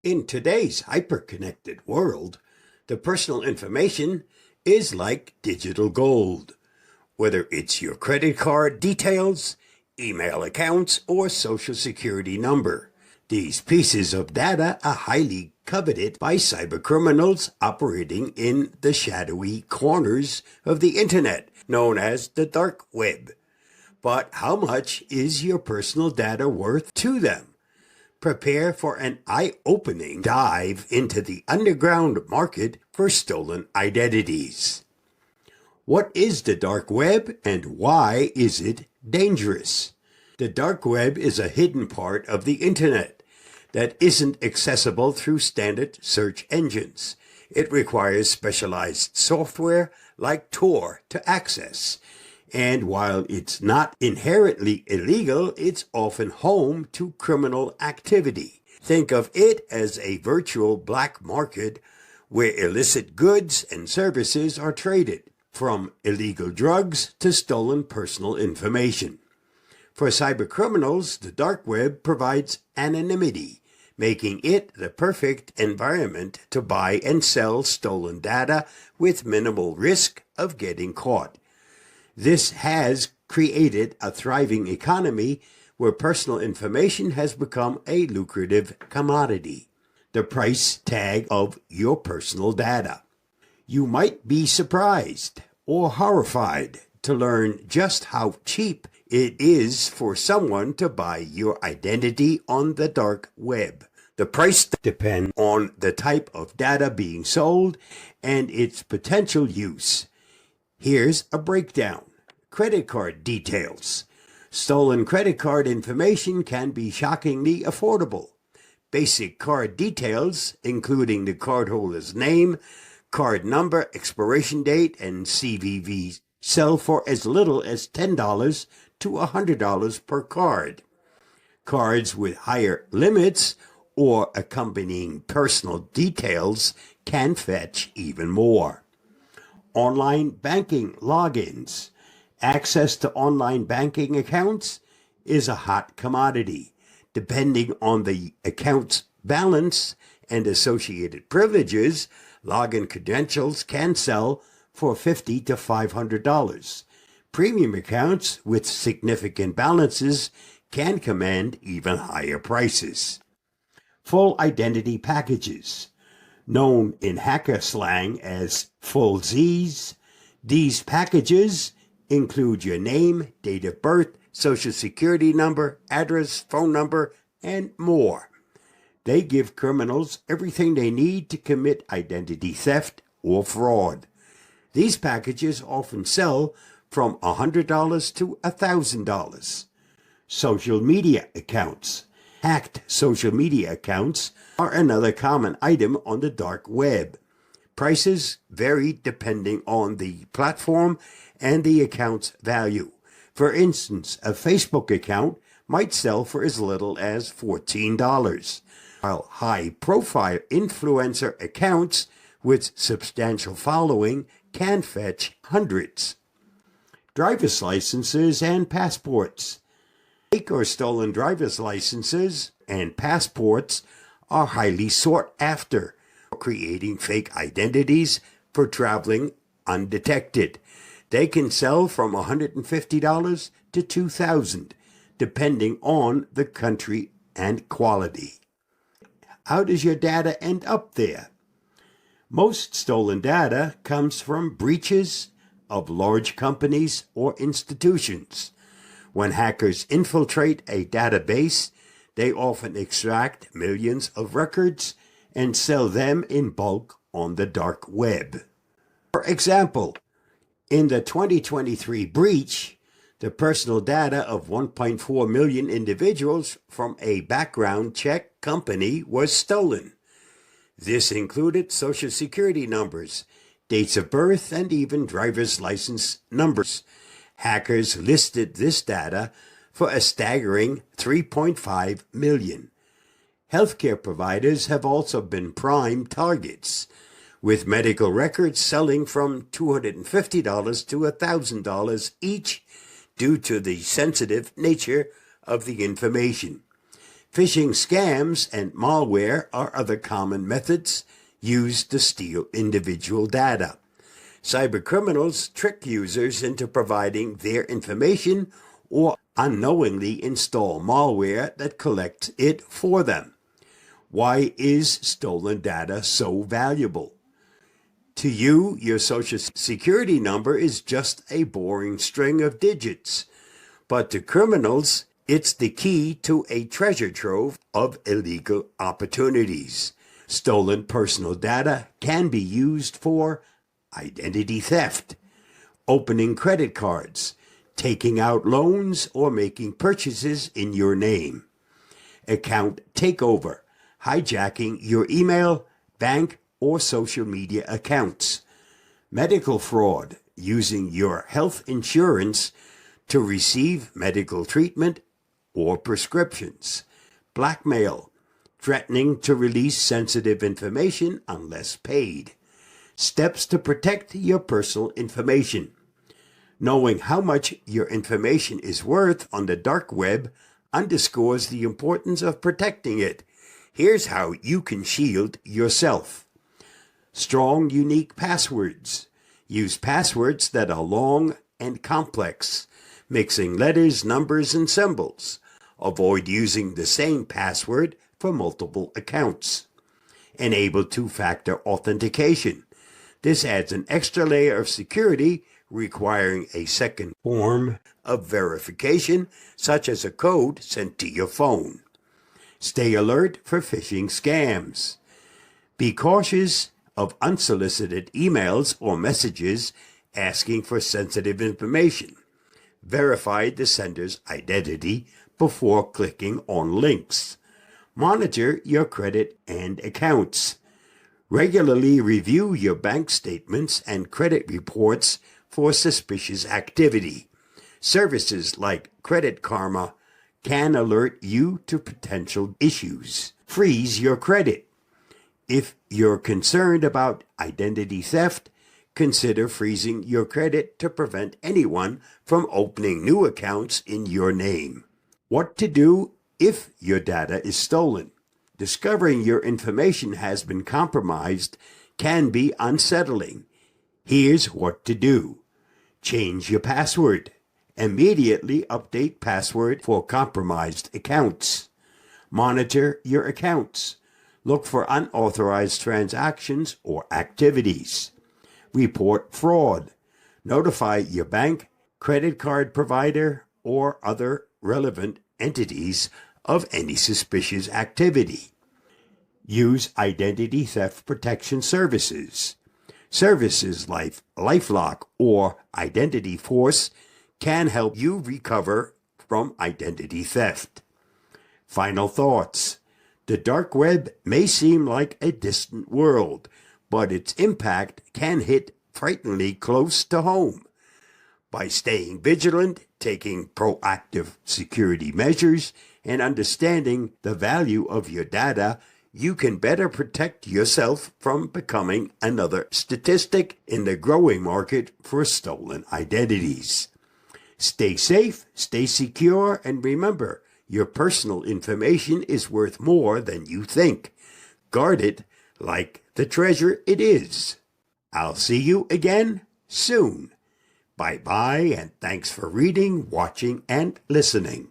In today's hyper-connected world, the personal information is like digital gold. Whether it's your credit card details, email accounts, or social security number, these pieces of data are highly coveted by cybercriminals operating in the shadowy corners of the internet, known as the dark web. But how much is your personal data worth to them? Prepare for an eye-opening dive into the underground market for stolen identities. What is the dark web and why is it dangerous? The dark web is a hidden part of the internet that isn't accessible through standard search engines. It requires specialized software like Tor to access. And while it's not inherently illegal, it's often home to criminal activity. Think of it as a virtual black market where illicit goods and services are traded, from illegal drugs to stolen personal information. For cybercriminals, the dark web provides anonymity, making it the perfect environment to buy and sell stolen data with minimal risk of getting caught. This has created a thriving economy where personal information has become a lucrative commodity, the price tag of your personal data. You might be surprised or horrified to learn just how cheap it is for someone to buy your identity on the dark web. The price depends on the type of data being sold and its potential use. Here's a breakdown. Credit card details. Stolen credit card information can be shockingly affordable. Basic card details, including the cardholder's name, card number, expiration date, and CVV, sell for as little as $10 to $100 per card. Cards with higher limits or accompanying personal details can fetch even more. Online banking logins. Access to online banking accounts is a hot commodity. Depending on the account's balance and associated privileges, login credentials can sell for $50 to $500. Premium accounts with significant balances can command even higher prices. Full identity packages, known in hacker slang as full Zs, these packages include your name, date of birth, social security number, address, phone number, and more. They give criminals everything they need to commit identity theft or fraud. These packages often sell from $100 to $1,000. Social media accounts. Hacked social media accounts are another common item on the dark web. Prices vary depending on the platform and the account's value. For instance, a Facebook account might sell for as little as $14, while high-profile influencer accounts with substantial following can fetch hundreds. Driver's licenses and passports. Fake or stolen driver's licenses and passports are highly sought after, creating fake identities for traveling undetected. They can sell from $150 to $2,000, depending on the country and quality. How does your data end up there? Most stolen data comes from breaches of large companies or institutions. When hackers infiltrate a database, they often extract millions of records and sell them in bulk on the dark web. For example, in the 2023 breach, the personal data of 1.4 million individuals from a background check company was stolen. This included social security numbers, dates of birth, and even driver's license numbers. Hackers listed this data for a staggering $3.5 million. Healthcare providers have also been prime targets, with medical records selling from $250 to $1,000 each due to the sensitive nature of the information. Phishing scams and malware are other common methods used to steal individual data. Cybercriminals trick users into providing their information or unknowingly install malware that collects it for them. Why is stolen data so valuable? To you, your social security number is just a boring string of digits. But to criminals, it's the key to a treasure trove of illegal opportunities. Stolen personal data can be used for identity theft, opening credit cards, taking out loans, or making purchases in your name. Account takeover, hijacking your email, bank, or social media accounts. Medical fraud, using your health insurance to receive medical treatment or prescriptions. Blackmail, threatening to release sensitive information unless paid. Steps to protect your personal information. Knowing how much your information is worth on the dark web underscores the importance of protecting it. Here's how you can shield yourself. Strong, unique passwords. Use passwords that are long and complex, mixing letters, numbers, and symbols. Avoid using the same password for multiple accounts. Enable two-factor authentication. This adds an extra layer of security, requiring a second form of verification, such as a code sent to your phone. Stay alert for phishing scams. Be cautious of unsolicited emails or messages asking for sensitive information. Verify the sender's identity before clicking on links. Monitor your credit and accounts. Regularly review your bank statements and credit reports for suspicious activity. Services like Credit Karma can alert you to potential issues. Freeze your credit. If you're concerned about identity theft, consider freezing your credit to prevent anyone from opening new accounts in your name. What to do if your data is stolen? Discovering your information has been compromised can be unsettling. Here's what to do. Change your password. Immediately update password for compromised accounts. Monitor your accounts. Look for unauthorized transactions or activities. Report fraud. Notify your bank, credit card provider, or other relevant entities of any suspicious activity. Use identity theft protection services. Services like LifeLock or Identity Force can help you recover from identity theft. Final thoughts. The dark web may seem like a distant world, but its impact can hit frighteningly close to home. By staying vigilant, taking proactive security measures, and understanding the value of your data, you can better protect yourself from becoming another statistic in the growing market for stolen identities. Stay safe, stay secure, and remember, your personal information is worth more than you think. Guard it like the treasure it is. I'll see you again soon. Bye-bye, and thanks for reading, watching, and listening.